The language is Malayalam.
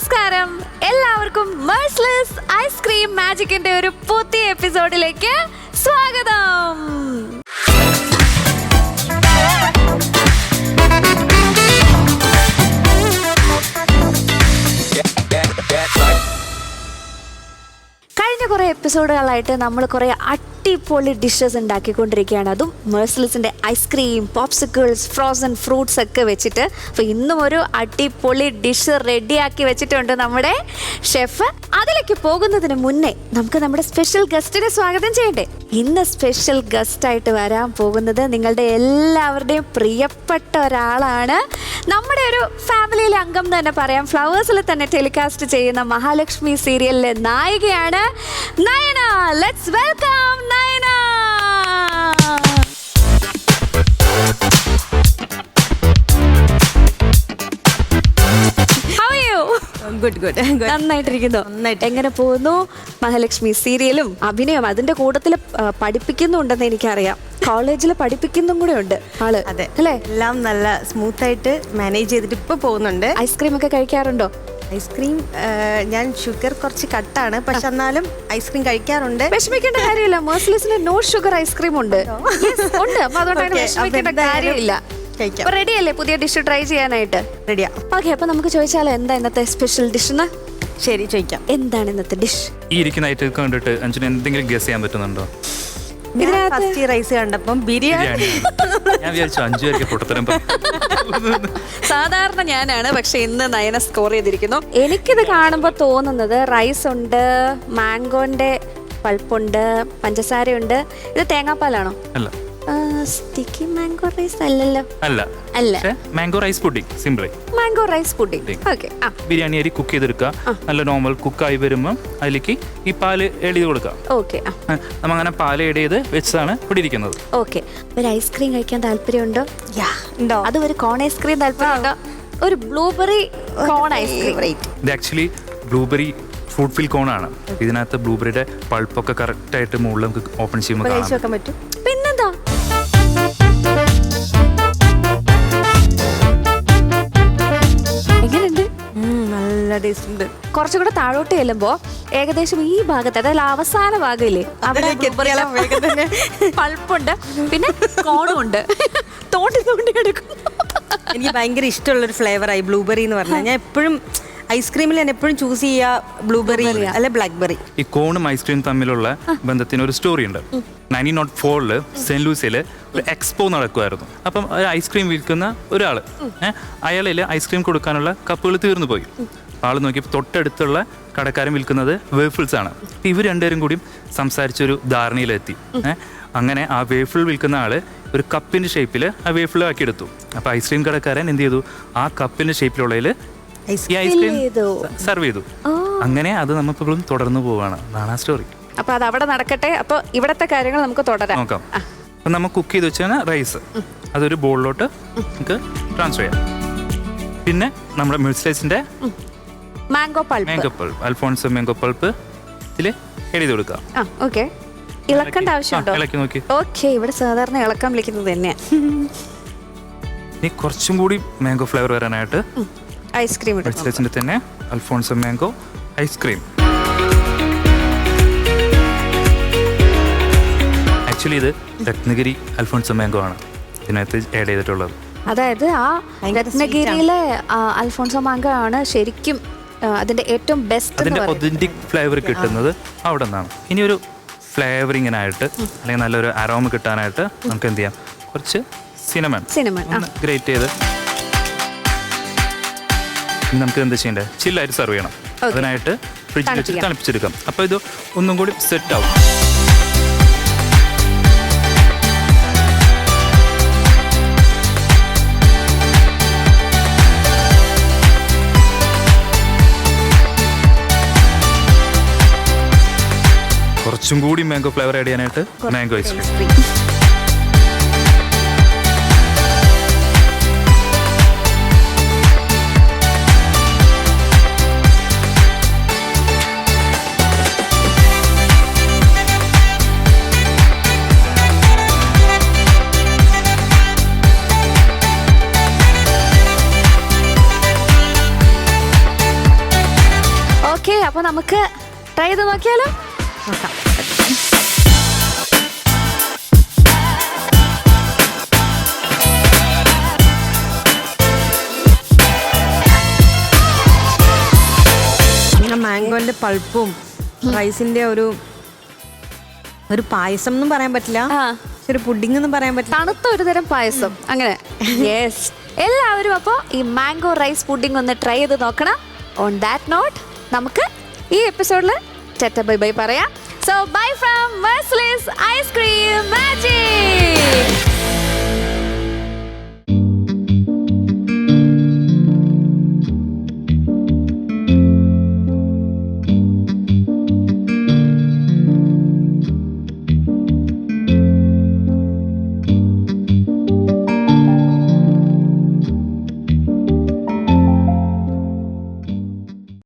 നമസ്കാരം, എല്ലാവർക്കും മെഴ്സിലെസ് ഐസ്ക്രീം മാജിക്കിന്റെ ഒരു പുതിയ എപ്പിസോഡിലേക്ക് സ്വാഗതം. കഴിഞ്ഞ കുറേ എപ്പിസോഡുകളായിട്ട് നമ്മൾ കുറേ അടിപൊളി ഡിഷസ് ഉണ്ടാക്കിക്കൊണ്ടിരിക്കുകയാണ്. അതും മെഴ്സിലെസിൻ്റെ ഐസ്ക്രീം, പോപ്സിക്കിൾസ്, ഫ്രോസൺ ഫ്രൂട്ട്സ് ഒക്കെ വെച്ചിട്ട്. അപ്പോൾ ഇന്നും ഒരു അടിപൊളി ഡിഷ് റെഡിയാക്കി വെച്ചിട്ടുണ്ട് നമ്മുടെ ഷെഫ്. അതിലേക്ക് പോകുന്നതിന് മുന്നേ നമുക്ക് നമ്മുടെ സ്പെഷ്യൽ ഗസ്റ്റിനെ സ്വാഗതം ചെയ്യണ്ടേ? ഇന്ന് സ്പെഷ്യൽ ഗസ്റ്റായിട്ട് വരാൻ പോകുന്നത് നിങ്ങളുടെ എല്ലാവരുടെയും പ്രിയപ്പെട്ട ഒരാളാണ്. നമ്മുടെ ഒരു ഫാമിലിയിലെ അംഗം തന്നെ പറയാം. ഫ്ലവേഴ്സിൽ തന്നെ ടെലികാസ്റ്റ് ചെയ്യുന്ന മഹാലക്ഷ്മി സീരിയലിലെ നായികയാണ് നയന. Let's welcome Nayana. നന്നായിട്ടിരിക്കുന്നു. എങ്ങനെ പോകുന്നു മഹാലക്ഷ്മി സീരിയലും അഭിനയം? അതിന്റെ കൂട്ടത്തിൽ പഠിപ്പിക്കുന്നുണ്ടെന്ന് എനിക്കറിയാം. കോളേജിൽ പഠിപ്പിക്കുന്നും കൂടെ ഉണ്ട് ആള്. അതെ അല്ലേ? എല്ലാം നല്ല സ്മൂത്ത് ആയിട്ട് മാനേജ് ചെയ്തിട്ട് ഇപ്പൊ പോകുന്നുണ്ട്. ഐസ്ക്രീം ഒക്കെ കഴിക്കാറുണ്ടോ? ഐസ്ക്രീം ഞാൻ ഷുഗർ കുറച്ച് കട്ടാണ്, പക്ഷെ എന്നാലും ഐസ്ക്രീം കഴിക്കാറുണ്ട്. വിഷമിക്കേണ്ട കാര്യമില്ല. മെഴ്സിലെസിന് നോ ഷുഗർ ഐസ്ക്രീം ഉണ്ട്. ഉണ്ട്. അപ്പൊ അതുകൊണ്ടാണ് വിഷമിക്കേണ്ട കാര്യമില്ല. റെഡി അല്ലേ പുതിയ ഡിഷ് ട്രൈ ചെയ്യാനായിട്ട്? റെഡിയാ. ഓക്കെ, അപ്പൊ നമുക്ക് ചോദിച്ചാലോ എന്താ ഇന്നത്തെ സ്പെഷ്യൽ ഡിഷ്? ശരി, ചോദിക്കാം. എന്താണ് ഇന്നത്തെ ഡിഷ്? ഈ ഇരിക്കുന്ന ഐറ്റം കണ്ടിട്ട് അഞ്ജുന് എന്തെങ്കിലും ഗസ് ചെയ്യാൻ പറ്റുന്നുണ്ടോ? ഫസ്റ്റ് റൈസ് കണ്ടപ്പം ബിരിയാണി. ഞാൻ വിചാരിച്ചു അഞ്ചു പേർക്ക് പൊട്ടത്തരം. സാധാരണ ഞാനാണ്, പക്ഷെ ഇന്ന് നയന സ്കോർ ചെയ്തിരിക്കുന്നു. എനിക്കിത് കാണുമ്പോൾ തോന്നുന്നത് റൈസ് ഉണ്ട്, മാംഗോന്റെ പൾപ്പുണ്ട്, പഞ്ചസാരയുണ്ട്. ഇത് തേങ്ങാപ്പാലാണോ? അല്ല. സ്റ്റിക്കി മാംഗോ റൈസ് അല്ലല്ലോ. അല്ല അല്ല, mango rice pudding. Simple mango rice pudding. Okay. Biryani അരി കുക്ക് ചെയ്തെടുക്കുക. നല്ല നോർമൽ കുക്കായി വരുമ്പോൾ അതിലേക്ക് ഈ പാല് ആഡ് ചെയ്ത് കൊടുക്കുക. ഓക്കെ. നമ്മ അങ്ങനെ പാല് ആഡ് ചെയ്ത് വെച്ചതാണ് ഇവിടെ ഇരിക്കുന്നത്. ഓക്കെ. ഒരു ഐസ്ക്രീം കഴിക്കാൻ താല്പര്യമുണ്ടോ? ഉണ്ടോ? അത് ഒരു കോൺ ഐസ്ക്രീം താല്പര്യമുണ്ടോ? ഒരു ബ്ലൂബെറി കോൺ ഐസ്ക്രീം. ഇത് ആക്ച്വലി ബ്ലൂബെറി ഫ്രൂട്ട് ഫിൽ കോൺ ആണ്. ഇതിനകത്ത് ബ്ലൂബെറിയുടെ പൾപ്പൊക്കെ കറക്റ്റ് ആയിട്ട് മുകളിൽ നമുക്ക് ഓപ്പൺ ചെയ്യുമ്പോൾ കഴിച്ചു വെക്കാൻ പറ്റും. പിന്നെന്താ? എങ്ങനെയുണ്ട്? നല്ല ടേസ്റ്റ് ഉണ്ട്. കുറച്ചുകൂടെ താഴോട്ട് ചെല്ലുമ്പോ ഏകദേശം ഈ ഭാഗത്ത്, അതായത് അവസാന ഭാഗമില്ലേ, അവിടെ പൾപ്പുണ്ട്, പിന്നെ കോണും ഉണ്ട്. തോണ്ടി തോണ്ടി എടുക്കും. എനിക്ക് ഭയങ്കര ഇഷ്ടമുള്ളൊരു ഫ്ലേവറായി ബ്ലൂബെറി എന്ന് പറഞ്ഞാൽ. ഞാൻ എപ്പോഴും ഐസ്ക്രീമിൽ ഞാൻ എപ്പോഴും ചൂസ് ചെയ്യുക ബ്ലൂബെറി അല്ലെ ബ്ലാക്ക്ബെറി. ഈ കോണും ഐസ്ക്രീം തമ്മിലുള്ള ബന്ധത്തിന് ഒരു സ്റ്റോറി ഉണ്ട്. 1904 സെന്റ് ലൂസിൽ ഒരു എക്സ്പോ നടക്കുമായിരുന്നു. അപ്പം ഒരു ഐസ്ക്രീം വിൽക്കുന്ന ഒരാൾ, അയാളിൽ ഐസ്ക്രീം കൊടുക്കാനുള്ള കപ്പുകൾ തീർന്നു പോയി. ആൾ നോക്കിയപ്പോൾ തൊട്ടടുത്തുള്ള കടക്കാരൻ വിൽക്കുന്നത് വേഫിൾസ് ആണ്. ഇവർ രണ്ടുപേരും കൂടി സംസാരിച്ചൊരു ധാരണയിലെത്തി. അങ്ങനെ ആ വേഫിൾ വിൽക്കുന്ന ആള് ഒരു കപ്പിന്റെ ഷേപ്പിൽ ആ വേഫിൾ ആക്കി എടുത്തു. അപ്പോൾ ഐസ്ക്രീം കടക്കാരൻ എന്ത് ചെയ്തു? ആ കപ്പിന്റെ ഷേപ്പിലുള്ളതിൽ ഈ ഐസ്ക്രീം സെർവ് ചെയ്തു. അങ്ങനെ അത് നമ്മളിപ്പോഴും തുടർന്നു പോവാണ്. അതാണ് ആ സ്റ്റോറി. അപ്പൊ അത് അവിടെ നടക്കട്ടെ. അപ്പൊ ഇവിടത്തെ കാര്യങ്ങൾ നമുക്ക് തുടരാം. നോക്കാം. അപ്പൊ നമ്മൾ കുക്ക് ചെയ്ത് വെച്ചാൽ റൈസ് അതൊരു ബോളിലോട്ട് നമുക്ക് ട്രാൻസ്ഫർ ചെയ്യാം. പിന്നെ നമ്മുടെ മെഴ്സിലെസിന്റെ mango pulp, Alphonso mango pulp ഇതിൽ എഴുതി കൊടുക്കുക. ഓക്കെ. ഇളക്കേണ്ട ആവശ്യമുണ്ടോ? ഇളക്കി നോക്കി. ഓക്കെ. ഇവിടെ സാധാരണ ഇളക്കാൻ വിളിക്കുന്നത് തന്നെയാ. ഇനി കുറച്ചും കൂടി മാംഗോ ഫ്ലേവർ വരാനായിട്ട് ഐസ്ക്രീം മെഴ്സിലെസിന്റെ തന്നെ അൽഫോൺസോ മാംഗോ ഐസ്ക്രീം. ആക്ച്വലി ഇത് രത്നഗിരി അൽഫോൺസോ മാംഗോ ആണ് ഇതിനകത്ത് ആഡ് ചെയ്തിട്ടുള്ളത്. അതായത് ആ രത്നഗിരിയിലെ അൽഫോൺസോ മാംഗോ ആണ് ശരിക്കും അതിന്റെ ഏറ്റവും ബെസ്റ്റ്. അതിന്റെ ഒതന്റിക് ഫ്ലേവർ കിട്ടുന്നത് അവിടെ നിന്നാണ്. ഇനി ഒരു ഫ്ലേവറിങ്ങിനായിട്ട് അല്ലെങ്കിൽ നല്ലൊരു അരോമ കിട്ടാനായിട്ട് നമുക്ക് എന്ത് ചെയ്യാം? കുറച്ച് സിനമൺ ഗ്രേറ്റ് ചെയ്ത് നമുക്ക് എന്താ ചെയ്യേണ്ടത്? ചില്ലായിട്ട് സെർവ് ചെയ്യണം. അതിനായിട്ട് ഫ്രിഡ്ജിൽ വെച്ച് തണുപ്പിച്ചെടുക്കാം. അപ്പോൾ ഇത് ഒന്നും കൂടി സെറ്റ് ആവും. കുറച്ചും കൂടി മാംഗോ ഫ്ലേവർ ആഡ് ചെയ്യാനായിട്ട് മാംഗോ ഐസ്ക്രീം. അപ്പൊ നമുക്ക് ട്രൈ ചെയ്ത് നോക്കിയാലോ? നോക്കാം. മാംഗോന്റെ പൾപ്പും റൈസിന്റെ ഒരു പായസം എന്നും പറയാൻ പറ്റില്ല, ഒരു പുഡിംഗ് എന്നും പറയാൻ പറ്റില്ല, തണുത്ത ഒരു തരം പായസം അങ്ങനെ. യെസ്, എല്ലാവരും അപ്പോൾ ഈ മാംഗോ റൈസ് പുഡിംഗ് ഒന്ന് ട്രൈ ചെയ്ത് നോക്കണം. ഓൺ ദാറ്റ് നോട്ട് നമുക്ക് ഈ എപ്പിസോഡിൽ ടാറ്റ ബൈ ബൈ പറയാം. So bye from Mercilus ice cream magic.